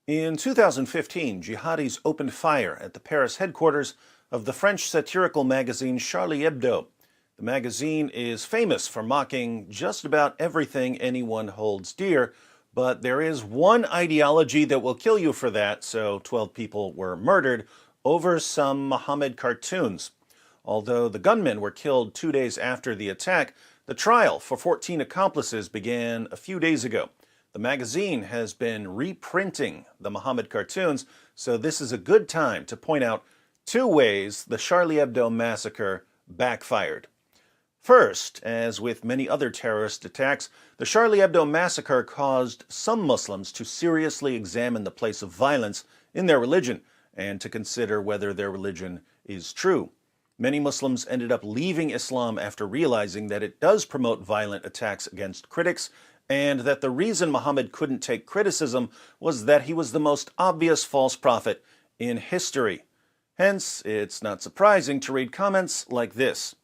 In 2015, jihadis opened fire at the Paris headquarters of the French satirical magazine Charlie Hebdo. The magazine is famous for mocking just about everything anyone holds dear, but there is one ideology that will kill you for that, so 12 people were murdered over some Muhammad cartoons. Although the gunmen were killed 2 days after the attack, the trial for 14 accomplices began a few days ago. The magazine has been reprinting the Muhammad cartoons, so this is a good time to point out two ways the Charlie Hebdo massacre backfired. First, as with many other terrorist attacks, the Charlie Hebdo massacre caused some Muslims to seriously examine the place of violence in their religion and to consider whether their religion is true. Many Muslims ended up leaving Islam after realizing that it does promote violent attacks against critics, and that the reason Muhammad couldn't take criticism was that he was the most obvious false prophet in history. Hence, it's not surprising to read comments like this.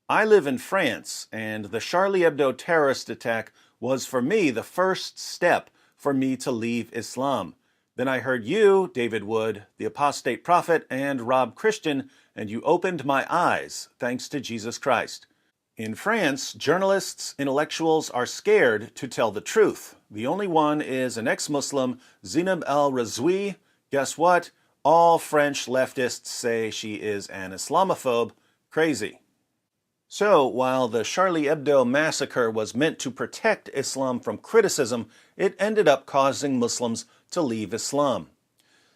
I live in France, and the Charlie Hebdo terrorist attack was for me the first step for me to leave Islam. Then I heard you, David Wood, the apostate prophet, and Rob Christian, and you opened my eyes, thanks to Jesus Christ. In France, journalists, intellectuals are scared to tell the truth. The only one is an ex-Muslim, Zineb El-Razouy. Guess what? All French leftists say she is an Islamophobe. Crazy. So, while the Charlie Hebdo massacre was meant to protect Islam from criticism, it ended up causing Muslims to leave Islam.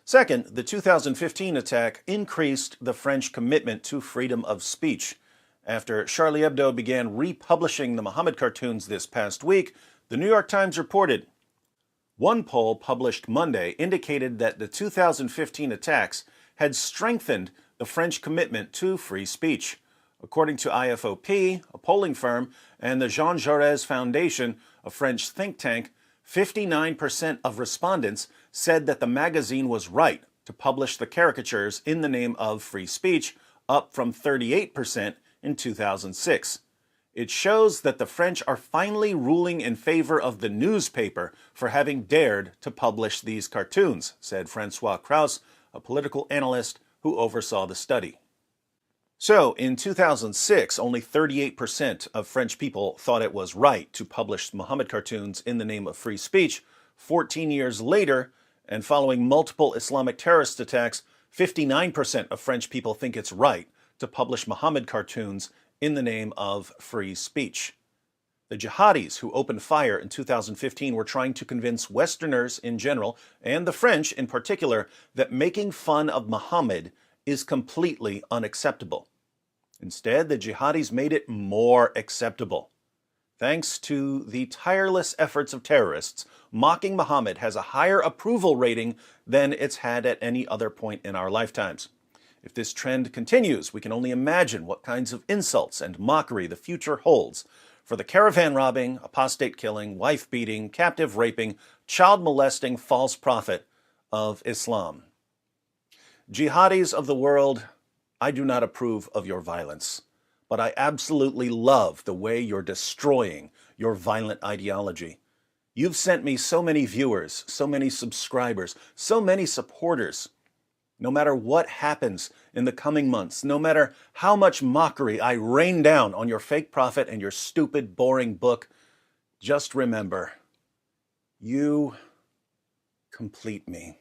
Second, the 2015 attack increased the French commitment to freedom of speech. After Charlie Hebdo began republishing the Muhammad cartoons this past week, the New York Times reported, one poll published Monday indicated that the 2015 attacks had strengthened the French commitment to free speech. According to IFOP, a polling firm, and the Jean Jaurès Foundation, a French think tank, 59% of respondents said that the magazine was right to publish the caricatures in the name of free speech, up from 38% in 2006. It shows that the French are finally ruling in favor of the newspaper for having dared to publish these cartoons, said Francois Krauss, a political analyst who oversaw the study. So, in 2006, only 38% of French people thought it was right to publish Muhammad cartoons in the name of free speech. 14 years later, and following multiple Islamic terrorist attacks, 59% of French people think it's right to publish Muhammad cartoons in the name of free speech. The jihadis who opened fire in 2015 were trying to convince Westerners in general, and the French in particular, that making fun of Muhammad is completely unacceptable. Instead, the jihadis made it more acceptable. Thanks to the tireless efforts of terrorists, mocking Muhammad has a higher approval rating than it's had at any other point in our lifetimes. If this trend continues, we can only imagine what kinds of insults and mockery the future holds for the caravan robbing, apostate killing, wife beating, captive raping, child molesting false prophet of Islam. Jihadis of the world, I do not approve of your violence, but I absolutely love the way you're destroying your violent ideology. You've sent me so many viewers, so many subscribers, so many supporters. No matter what happens in the coming months, no matter how much mockery I rain down on your fake prophet and your stupid, boring book, just remember, you complete me.